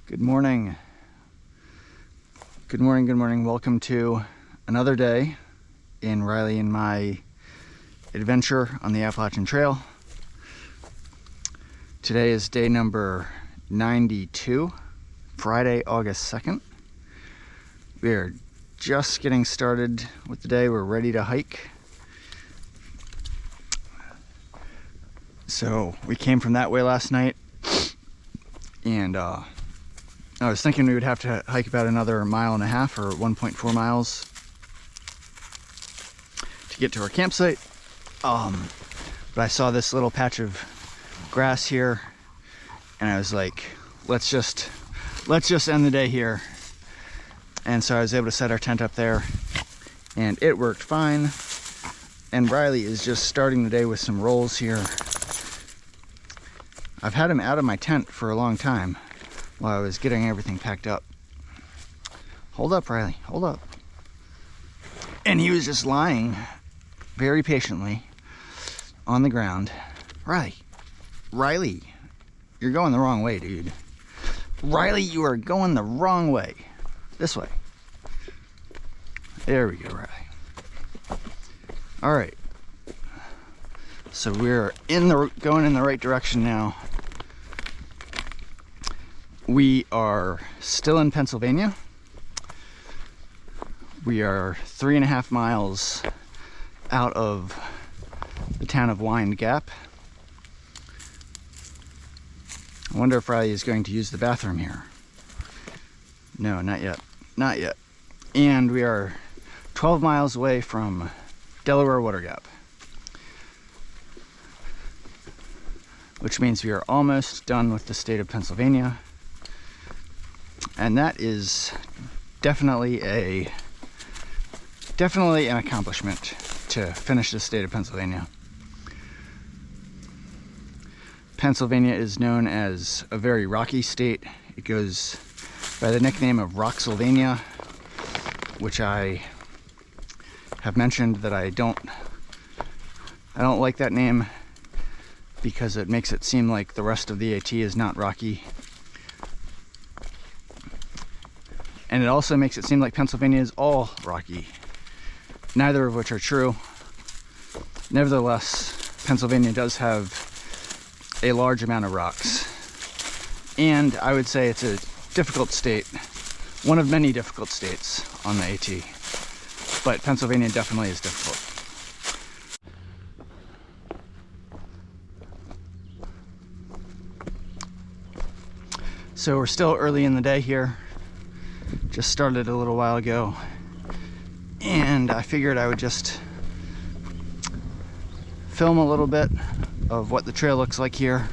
Good morning. Good morning, good morning. Welcome to another day in Riley and my adventure on the Appalachian Trail. Today is day number 92, Friday, August 2nd. We are just getting started with the day. We're ready to hike. So we came from that way last night, and I was thinking we would have to hike about another 1.5 miles or 1.4 miles to get to our campsite. But I saw this little patch of grass here, and I was like, let's just end the day here. And so I was able to set our tent up there, and it worked fine. And Riley is just starting the day with some rolls here. I've had him out of my tent for a long time while I was getting everything packed up. Hold up, Riley, hold up. And he was just lying very patiently on the ground. Riley, you're going the wrong way, dude. Riley, you are going the wrong way. This way. There we go, Riley. All right. So we're going in the right direction now. We are still in Pennsylvania. We are 3.5 miles out of the town of Delaware Gap. I wonder if Riley is going to use the bathroom here. No, not yet. Not yet. And we are 12 miles away from Delaware Water Gap, which means we are almost done with the state of Pennsylvania. And that is definitely an accomplishment to finish the state of Pennsylvania. Pennsylvania is known as a very rocky state. It goes by the nickname of Rocksylvania, which I have mentioned that I don't like that name because it makes it seem like the rest of the AT is not rocky. And it also makes it seem like Pennsylvania is all rocky, neither of which are true. Nevertheless, Pennsylvania does have a large amount of rocks. And I would say it's a difficult state, one of many difficult states on the AT. But Pennsylvania definitely is difficult. So we're still early in the day here. Just started a little while ago, and I figured I would just film a little bit of what the trail looks like here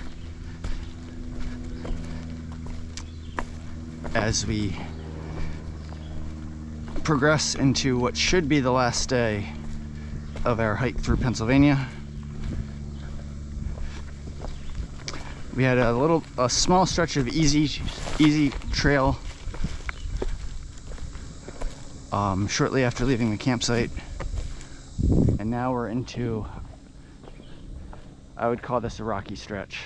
as we progress into what should be the last day of our hike through Pennsylvania. We had a small stretch of easy trail shortly after leaving the campsite, and now we're into, I would call this a rocky stretch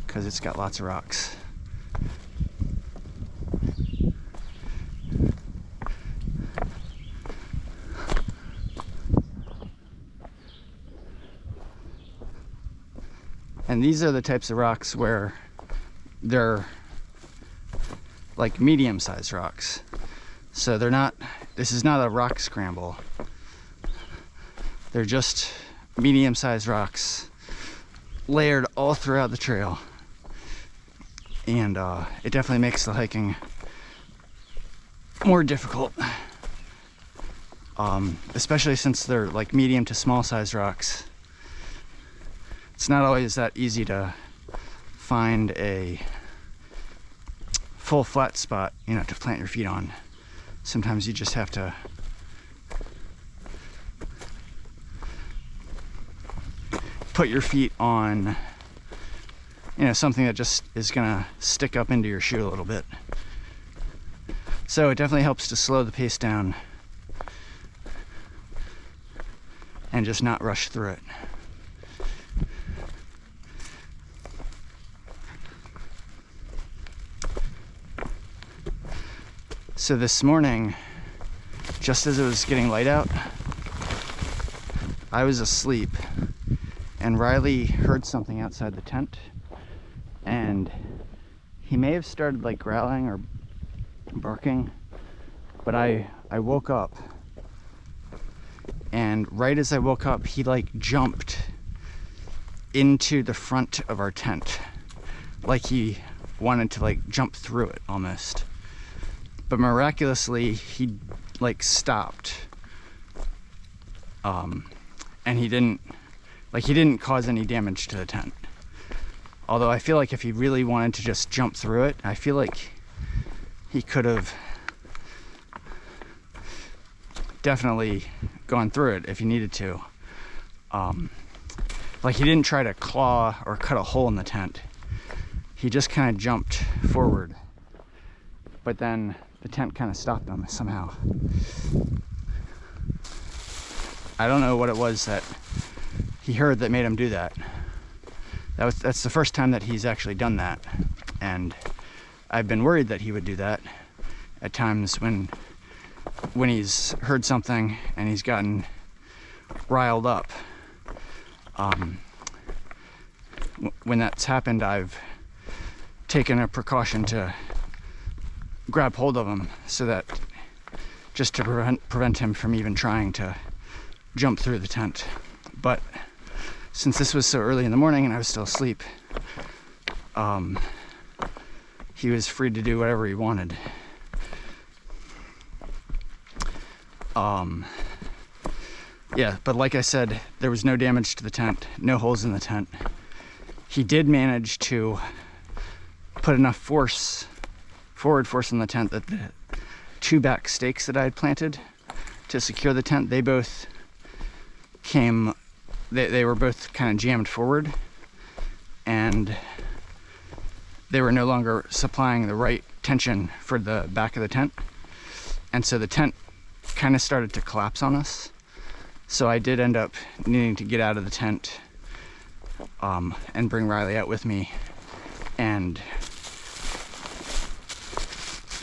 because it's got lots of rocks. And these are the types of rocks where they're like medium-sized rocks. So this is not a rock scramble. They're just medium-sized rocks layered all throughout the trail. And it definitely makes the hiking more difficult. Especially since they're like medium to small-sized rocks. It's not always that easy to find a full flat spot, to plant your feet on. Sometimes you just have to put your feet on, something that just is gonna stick up into your shoe a little bit. So it definitely helps to slow the pace down and just not rush through it. So this morning, just as it was getting light out, I was asleep and Riley heard something outside the tent, and he may have started like growling or barking, but I woke up, and right as I woke up, he like jumped into the front of our tent, like he wanted to like jump through it almost. But miraculously, he like stopped, and he didn't cause any damage to the tent. Although I feel like if he really wanted to just jump through it, I feel like he could have definitely gone through it if he needed to. Like, he didn't try to claw or cut a hole in the tent. He just kind of jumped forward, but then the tent kind of stopped him somehow. I don't know what it was that he heard that made him do that. That's the first time that he's actually done that, and I've been worried that he would do that at times when he's heard something and he's gotten riled up. When that's happened, I've taken a precaution to grab hold of him, so that just to prevent him from even trying to jump through the tent. But since this was so early in the morning and I was still asleep, he was free to do whatever he wanted. Yeah, but like I said, there was no damage to the tent, no holes in the tent. He did manage to put enough forward force in the tent that the two back stakes that I had planted to secure the tent, they both came, they were both kind of jammed forward, and they were no longer supplying the right tension for the back of the tent. And so the tent kind of started to collapse on us. So I did end up needing to get out of the tent and bring Riley out with me and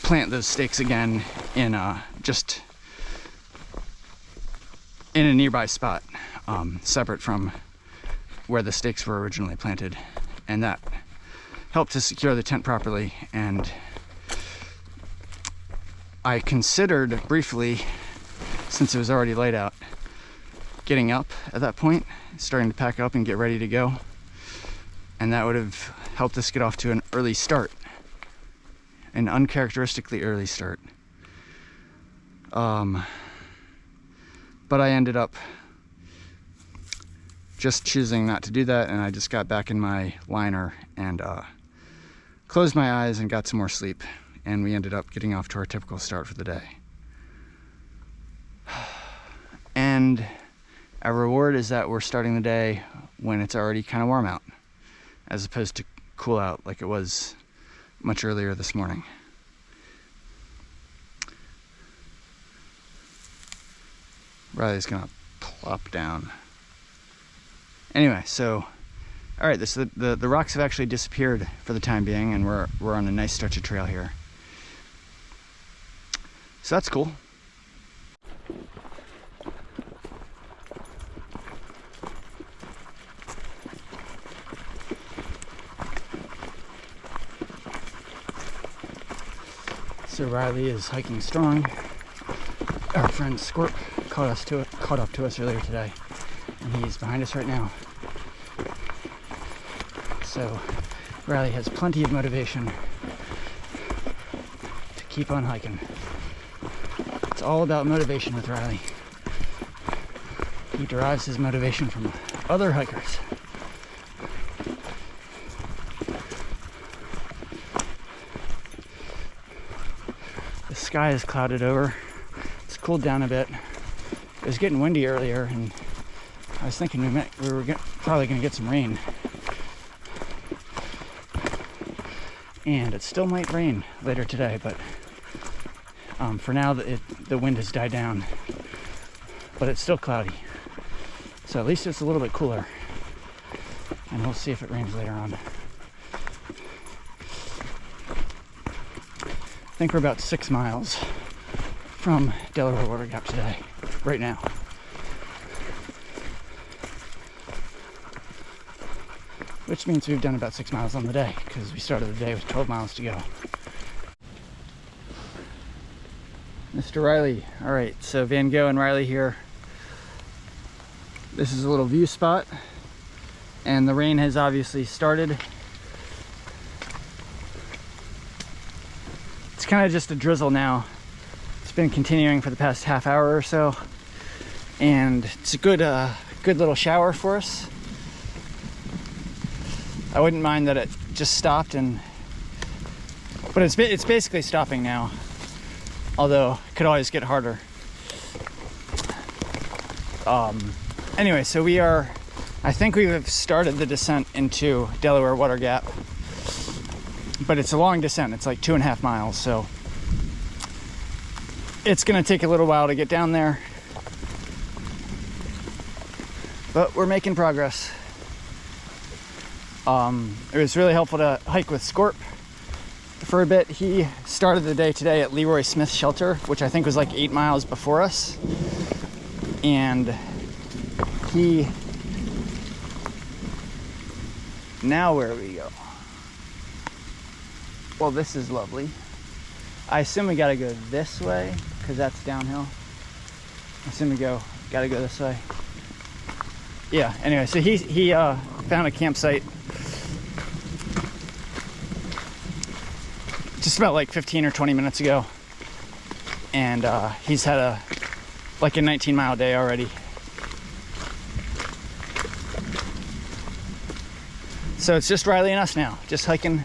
plant those stakes again in just in a nearby spot, separate from where the stakes were originally planted, and that helped to secure the tent properly. And I considered briefly, since it was already laid out, getting up at that point, starting to pack up and get ready to go, and that would have helped us get off to an early start, an uncharacteristically early start. But I ended up just choosing not to do that, and I just got back in my liner and closed my eyes and got some more sleep, and we ended up getting off to our typical start for the day. And our reward is that we're starting the day when it's already kind of warm out, as opposed to cool out like it was much earlier this morning. Riley's gonna plop down. Anyway, so, all right, the rocks have actually disappeared for the time being, and we're on a nice stretch of trail here. So that's cool. So Riley is hiking strong. Our friend Squirt caught up to us earlier today, and he's behind us right now. So Riley has plenty of motivation to keep on hiking. It's all about motivation with Riley. He derives his motivation from other hikers. The sky is clouded over. It's cooled down a bit. It was getting windy earlier, and I was thinking we were probably going to get some rain. And it still might rain later today, but for now the wind has died down, but it's still cloudy. So at least it's a little bit cooler, and we'll see if it rains later on. think we're about 6 miles from Delaware Water Gap today, right now. Which means we've done about 6 miles on the day, because we started the day with 12 miles to go. Mr. Riley. All right, so Van Gogh and Riley here. This is a little view spot, and the rain has obviously started. It's kind of just a drizzle now. It's been continuing for the past half hour or so, and it's a good little shower for us. I wouldn't mind that it just stopped, but it's basically stopping now. Although it could always get harder. Anyway, so I think we have started the descent into Delaware Water Gap, but it's a long descent. It's like 2.5 miles, so it's gonna take a little while to get down there, but we're making progress. It was really helpful to hike with Scorp for a bit. He started the day today at Leroy Smith's shelter, which I think was like 8 miles before us, and now where do we go? Well, this is lovely. I assume we gotta go this way because that's downhill. I assume we gotta go this way. Yeah, anyway, so he found a campsite just about like 15 or 20 minutes ago, and he's had a 19-mile day already. So it's just Riley and us now, just hiking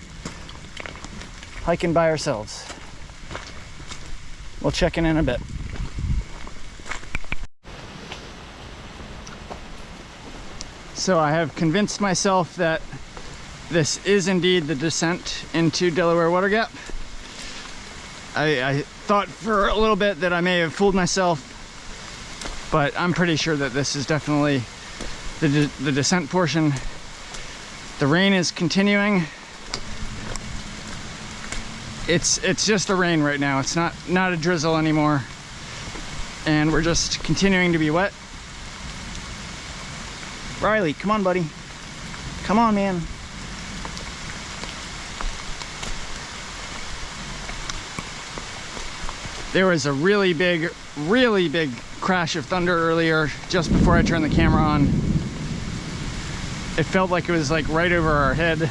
by ourselves. We'll check in a bit. So I have convinced myself that this is indeed the descent into Delaware Water Gap. I thought for a little bit that I may have fooled myself, but I'm pretty sure that this is definitely the descent portion. The rain is continuing. It's just a rain right now. It's not a drizzle anymore, and we're just continuing to be wet. Riley, come on, buddy. Come on, man. There was a really big crash of thunder earlier, just before I turned the camera on. It felt like it was like right over our head.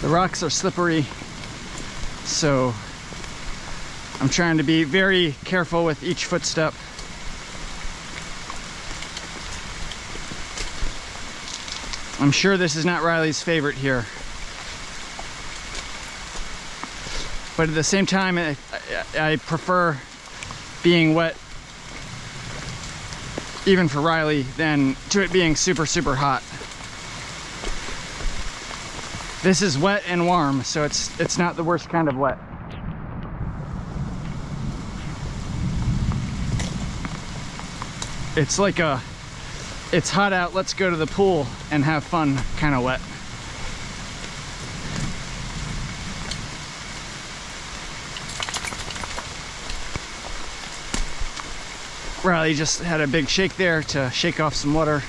The rocks are slippery, so I'm trying to be very careful with each footstep. I'm sure this is not Riley's favorite here, but at the same time, I prefer being wet, even for Riley, than to it being super hot. This is wet and warm, so it's not the worst kind of wet. It's like it's hot out, let's go to the pool and have fun kind of wet. Riley just had a big shake there to shake off some water.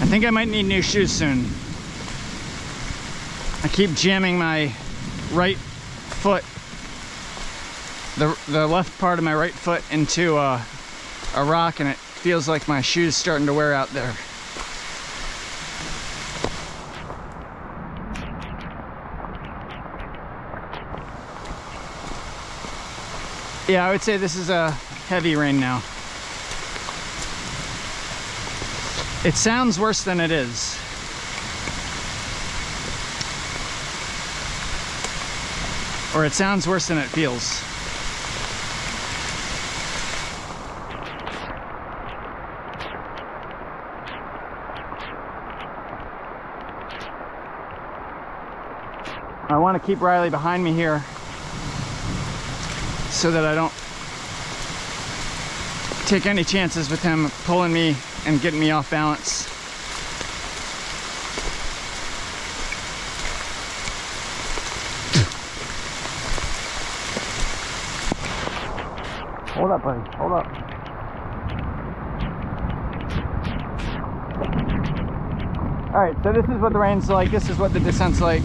I think I might need new shoes soon. I keep jamming my right foot, the left part of my right foot, into a rock, and it feels like my shoe's starting to wear out there. Yeah, I would say this is a heavy rain now. It sounds worse than it is. Or it sounds worse than it feels. I want to keep Riley behind me here so that I don't take any chances with him pulling me and getting me off balance. Hold up, buddy. Hold up. Alright, so this is what the rain's like. This is what the descent's like.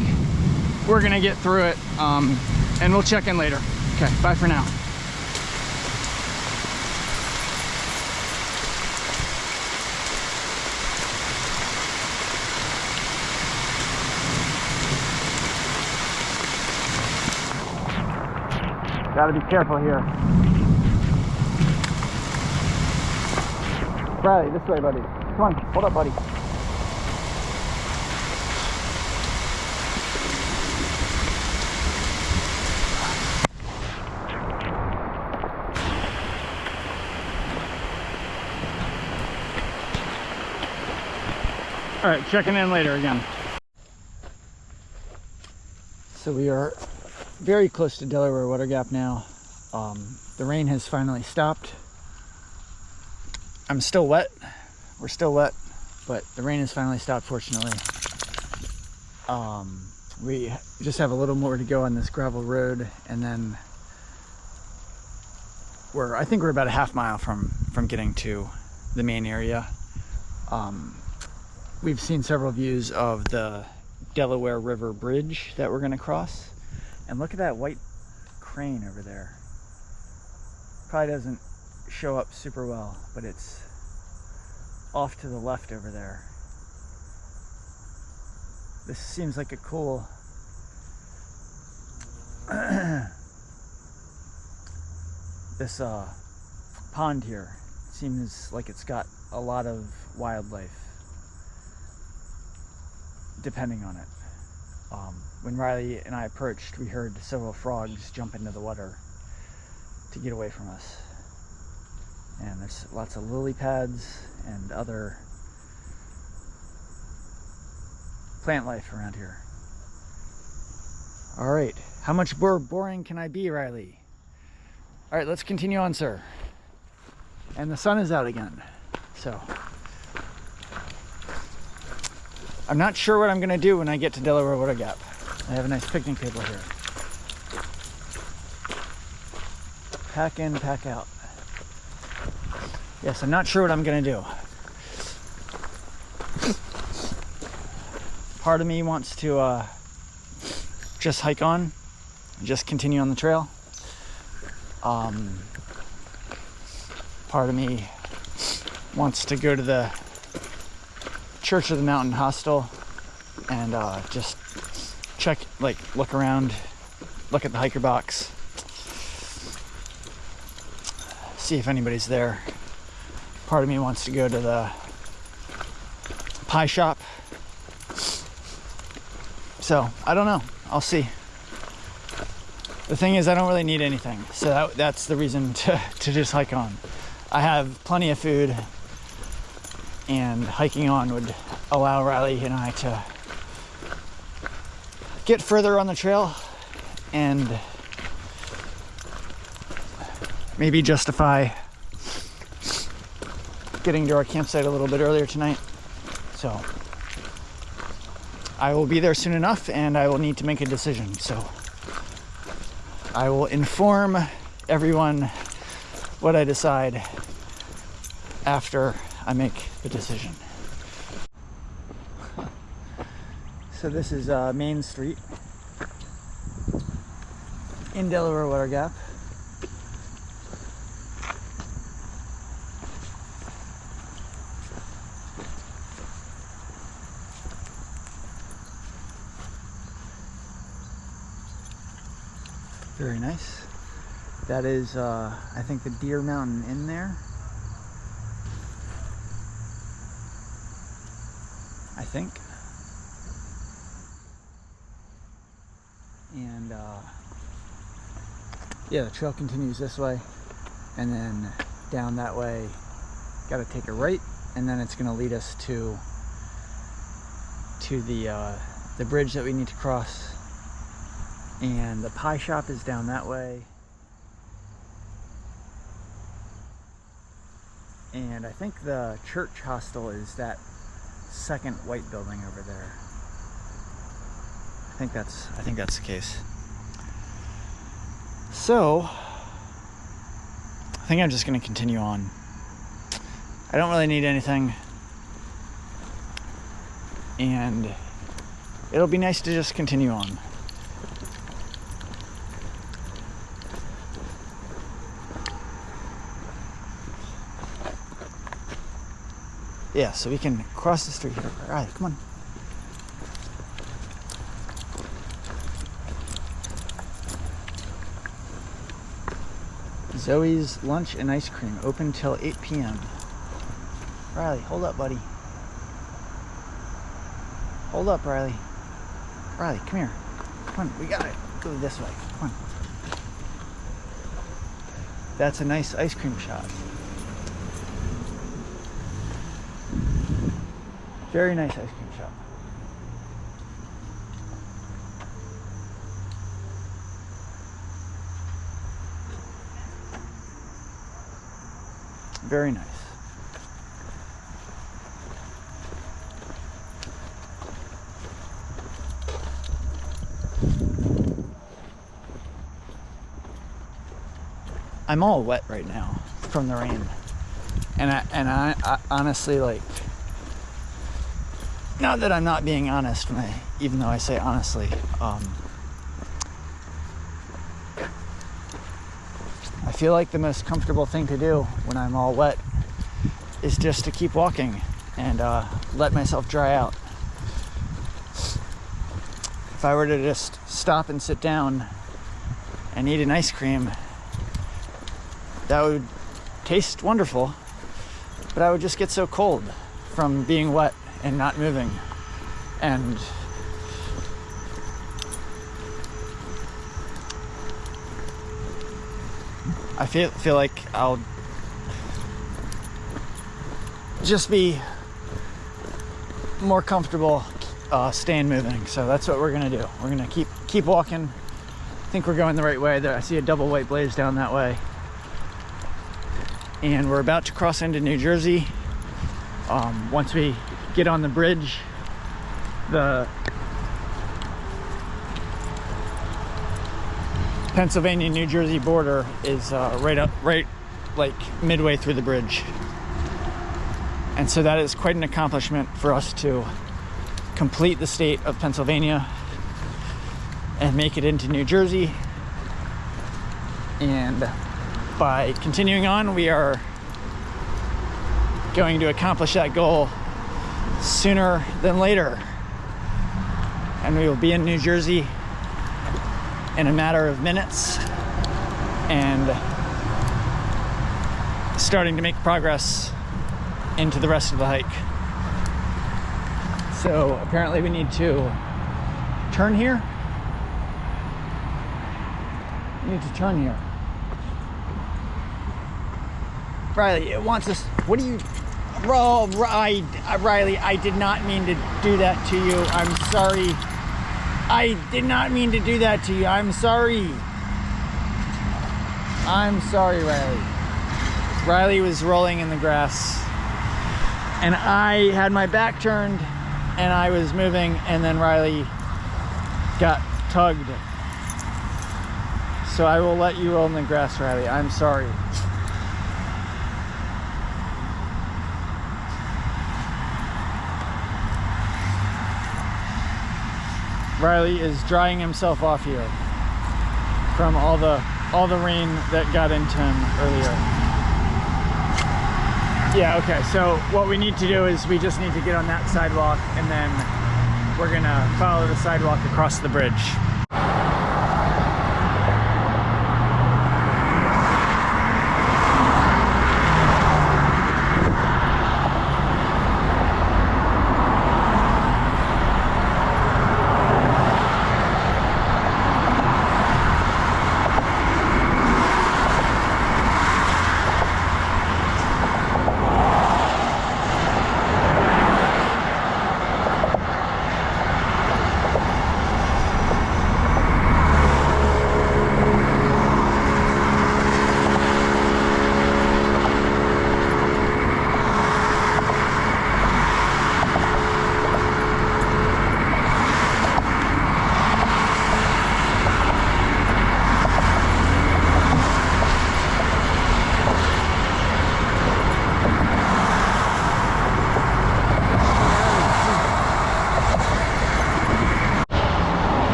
We're gonna get through it, and we'll check in later. Okay, bye for now. Gotta be careful here. Riley, this way, buddy. Come on, hold up, buddy. All right, checking in later again. So we are very close to Delaware Water Gap now. The rain has finally stopped. I'm still wet. We're still wet, but the rain has finally stopped, fortunately. We just have a little more to go on this gravel road, and then I think we're about a half mile from getting to the main area. We've seen several views of the Delaware River Bridge that we're gonna cross. And look at that white crane over there. Probably doesn't show up super well, but it's off to the left over there. This seems like a cool this pond here seems like it's got a lot of wildlife depending on it. When Riley and I approached, we heard several frogs jump into the water to get away from us. And there's lots of lily pads and other plant life around here. All right, how much more boring can I be, Riley? All right, let's continue on, sir. And the sun is out again, so I'm not sure what I'm gonna do when I get to Delaware Water Gap. I have a nice picnic table here. Pack in, pack out. Yes, I'm not sure what I'm gonna do. Part of me wants to just hike on, just continue on the trail. Part of me wants to go to the Church of the Mountain Hostel and just check, look around, look at the hiker box, see if anybody's there. Part of me wants to go to the pie shop. So I don't know, I'll see. The thing is, I don't really need anything, so that's the reason to just hike on. I have plenty of food, and hiking on would allow Riley and I to get further on the trail and maybe justify getting to our campsite a little bit earlier tonight. So I will be there soon enough, and I will need to make a decision. So I will inform everyone what I decide after I make the decision. So this is Main Street in Delaware Water Gap. Very nice. That is, I think, the Deer Mountain Inn there. I think. And yeah, the trail continues this way, and then down that way. Got to take a right, and then it's going to lead us to the bridge that we need to cross, And the pie shop is down that way. And I think the church hostel is that second white building over there. I think that's the case. So I think I'm just going to continue on. I don't really need anything, and it'll be nice to just continue on. Yeah, so we can cross the street here. All right, come on. Zoe's Lunch and Ice Cream, open till 8 p.m. Riley, hold up, buddy. Hold up, Riley. Riley, come here. Come on, we gotta go this way. Come on. That's a nice ice cream shop. Very nice ice cream shop. Very nice. I'm all wet right now from the rain, and I honestly, like, not that I'm not being honest, even though I say honestly, I feel like the most comfortable thing to do when I'm all wet is just to keep walking and let myself dry out. If I were to just stop and sit down and eat an ice cream, that would taste wonderful, but I would just get so cold from being wet and not moving. And I feel like I'll just be more comfortable staying moving. So that's what we're gonna do. We're gonna keep walking. I think we're going the right way. There, I see a double white blaze down that way. And we're about to cross into New Jersey. Once we get on the bridge, the Pennsylvania-New Jersey border is right like midway through the bridge. And so that is quite an accomplishment for us to complete the state of Pennsylvania and make it into New Jersey. And by continuing on, we are going to accomplish that goal sooner than later. And we will be in New Jersey in a matter of minutes and starting to make progress into the rest of the hike. So apparently we need to turn here. We need to turn here. Riley, it wants us. What do you? Riley, I did not mean to do that to you. I'm sorry. I did not mean to do that to you. I'm sorry. I'm sorry, Riley. Riley was rolling in the grass, and I had my back turned, and I was moving, and then Riley got tugged. So I will let you roll in the grass, Riley. I'm sorry. Riley is drying himself off here from all the rain that got into him earlier. Yeah, okay, so what we need to do is we just need to get on that sidewalk, and then we're gonna follow the sidewalk across the bridge.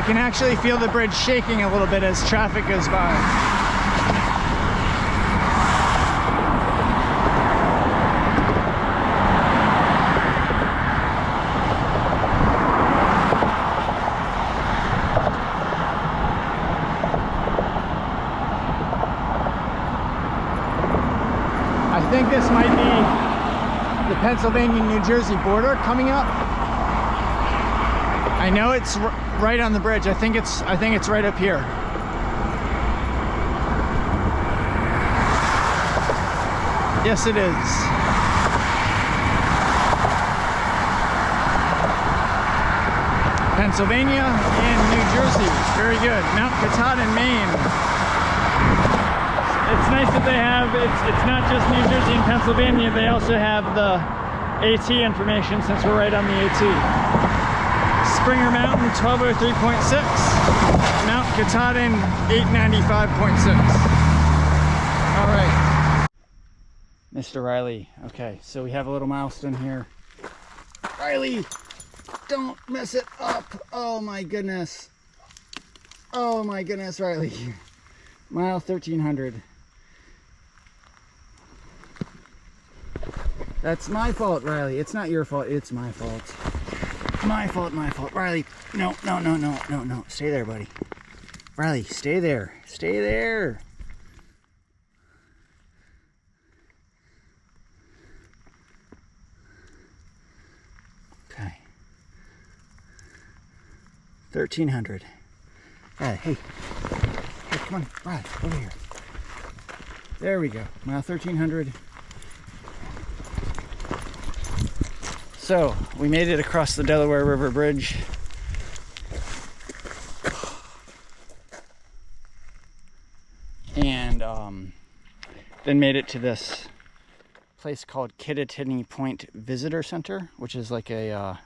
can actually feel the bridge shaking a little bit as traffic goes by. I think this might be the Pennsylvania-New Jersey border coming up. I know it's right on the bridge. I think it's right up here. Yes, it is. Pennsylvania and New Jersey. Very good. Mount Katahdin, Maine. It's nice that they have, it's not just New Jersey and Pennsylvania, they also have the AT information since we're right on the AT. Springer Mountain 1203.6, Mount Katahdin 895.6. All right. Mr. Riley, okay, so we have a little milestone here. Riley, don't mess it up. Oh my goodness. Oh my goodness, Riley. Mile 1300. That's my fault, Riley. It's not your fault, it's my fault. My fault, my fault. Riley, no. Stay there, buddy. Riley, stay there. Stay there. Okay. 1300. Riley, hey. Hey, come on, Riley, over here. There we go. Mile 1300. So, we made it across the Delaware River Bridge. And then made it to this place called Kittatinny Point Visitor Center, which is like a, I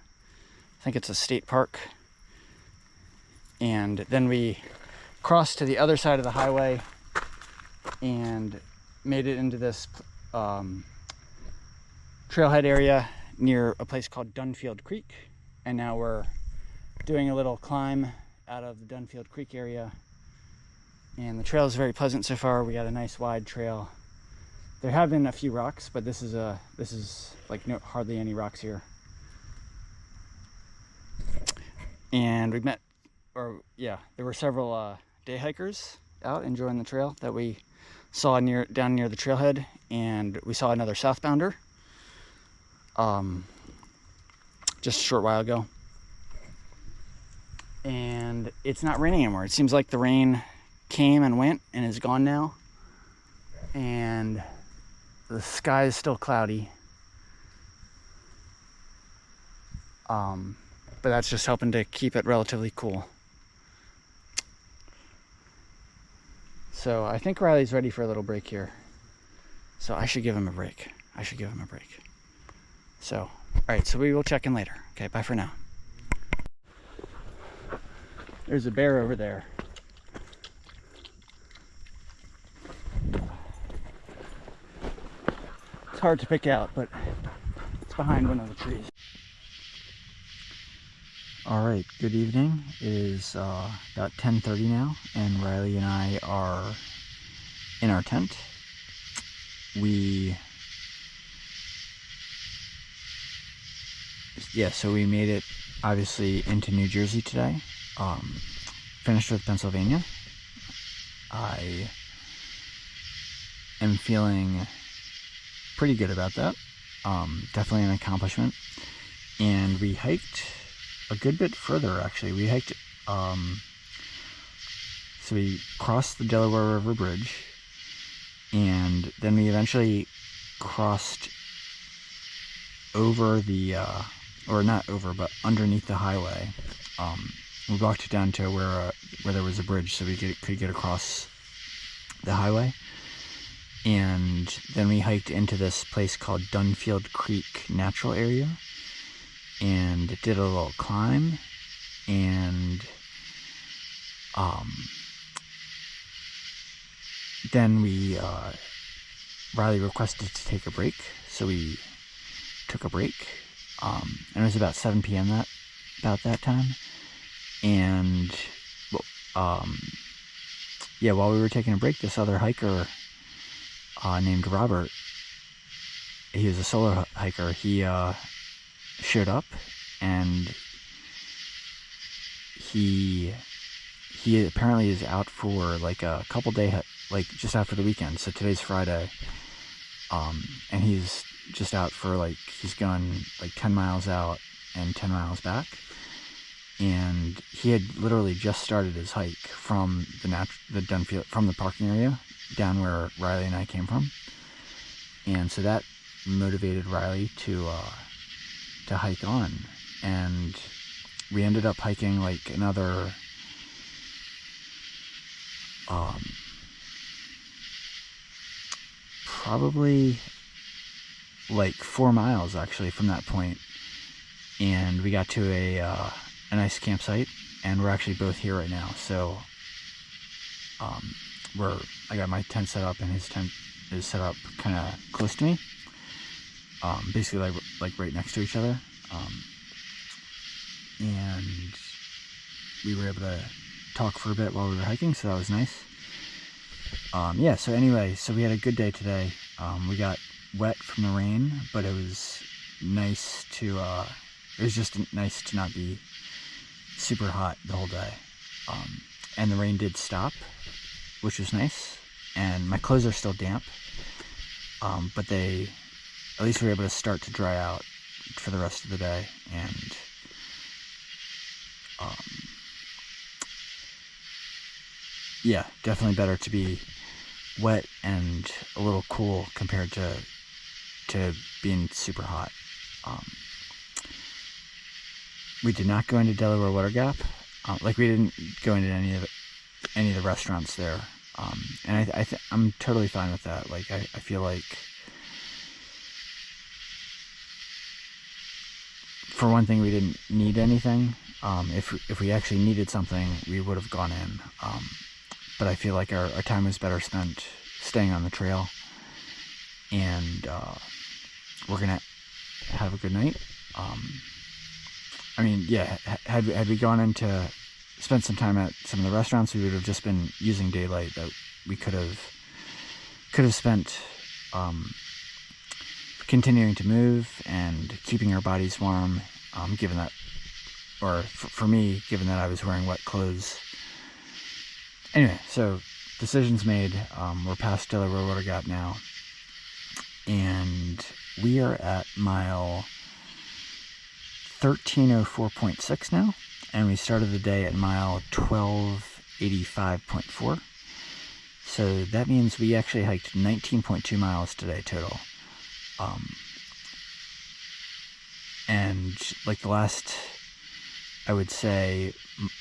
think it's a state park. And then we crossed to the other side of the highway and made it into this trailhead area near a place called Dunfield Creek, and now we're doing a little climb out of the Dunfield Creek area, and the trail is very pleasant so far. We got a nice wide trail. There have been a few rocks, but this is like hardly any rocks here. And there were several day hikers out enjoying the trail that we saw down near the trailhead, and we saw another southbounder just a short while ago. And it's not raining anymore. It seems like the rain came and went and is gone now, and the sky is still cloudy, but that's just helping to keep it relatively cool. So I think Riley's ready for a little break here, so I should give him a break. So, all right, so we will check in later. Okay, bye for now. There's a bear over there. It's hard to pick out, but it's behind one of the trees. All right, good evening. It is about 10:30 now, and Riley and I are in our tent. So we made it obviously into New Jersey today. Finished with Pennsylvania. I am feeling pretty good about that. Definitely an accomplishment. And we hiked a good bit further, actually. We hiked, so we crossed the Delaware River Bridge, and then we eventually crossed over the, or not over, but underneath the highway. We walked down to where there was a bridge, so we could get across the highway. And then we hiked into this place called Dunfield Creek Natural Area, and did a little climb, and then Riley requested to take a break, so we took a break, and it was about 7 p.m. about that time, And yeah, while we were taking a break, this other hiker named Robert, he was a solo hiker, he showed up, and he apparently is out for like a couple day, like just after the weekend. So today's Friday, and he's just out for like, he's gone like 10 miles out and 10 miles back. And he had literally just started his hike from the Dunfield, from the parking area down where Riley and I came from. And so that motivated Riley to hike on. And we ended up hiking like another probably like 4 miles actually from that point. And we got to a nice campsite, and we're actually both here right now. So I got my tent set up, and his tent is set up kind of close to me, basically like right next to each other, and we were able to talk for a bit while we were hiking, so that was nice. Yeah, so anyway, so we had a good day today. We got wet from the rain, but it was nice to it was just nice to not be super hot the whole day. And the rain did stop, which was nice, and my clothes are still damp, but they at least were able to start to dry out for the rest of the day. And yeah, definitely better to be wet and a little cool compared to being super hot. We did not go into Delaware Water Gap. Like, we didn't go into any of the restaurants there. And I'm totally fine with that. Like, I feel like, for one thing, we didn't need anything. If we actually needed something, we would have gone in. But I feel like our time was better spent staying on the trail. And we're gonna have a good night. I mean, yeah, had we gone in to spend some time at some of the restaurants, we would have just been using daylight that we could have spent continuing to move and keeping our bodies warm, given that, or for me, given that I was wearing wet clothes. Anyway, so decisions made. We're past Delaware Water Gap now, and we are at mile 1304.6 now, and we started the day at mile 1285.4. So that means we actually hiked 19.2 miles today total. And like the last, I would say,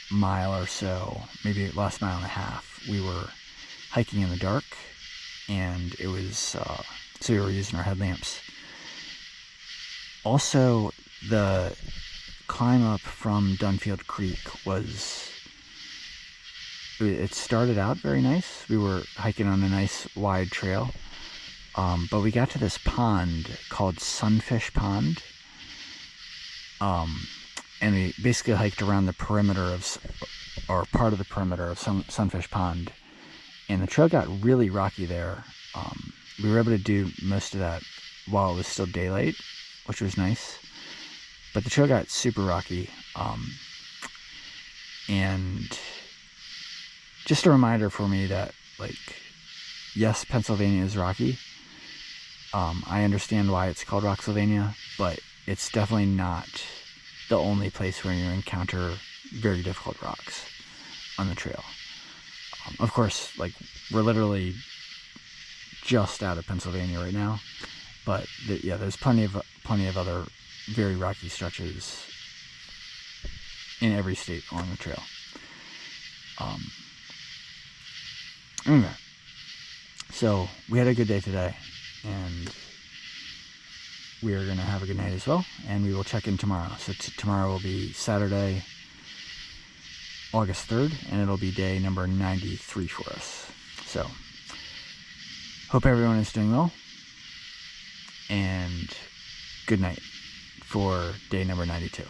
mile or so, maybe last mile and a half, we were hiking in the dark, and it was so we were using our headlamps. Also, the climb up from Dunfield Creek it started out very nice. We were hiking on a nice wide trail, but we got to this pond called Sunfish Pond, and we basically hiked around the perimeter or part of the perimeter of Sunfish Pond, and the trail got really rocky there. We were able to do most of that while it was still daylight, which was nice. But the trail got super rocky, and just a reminder for me that, like, yes, Pennsylvania is rocky. I understand why it's called Rocksylvania, but it's definitely not the only place where you encounter very difficult rocks on the trail. Of course, like, we're literally just out of Pennsylvania right now, but yeah, there's plenty of other very rocky stretches in every state along the trail. Anyway, so we had a good day today, and we are going to have a good night as well, and we will check in tomorrow. So tomorrow will be Saturday, August 3rd, and it'll be day number 93 for us. So, hope everyone is doing well, and good night for day number 92.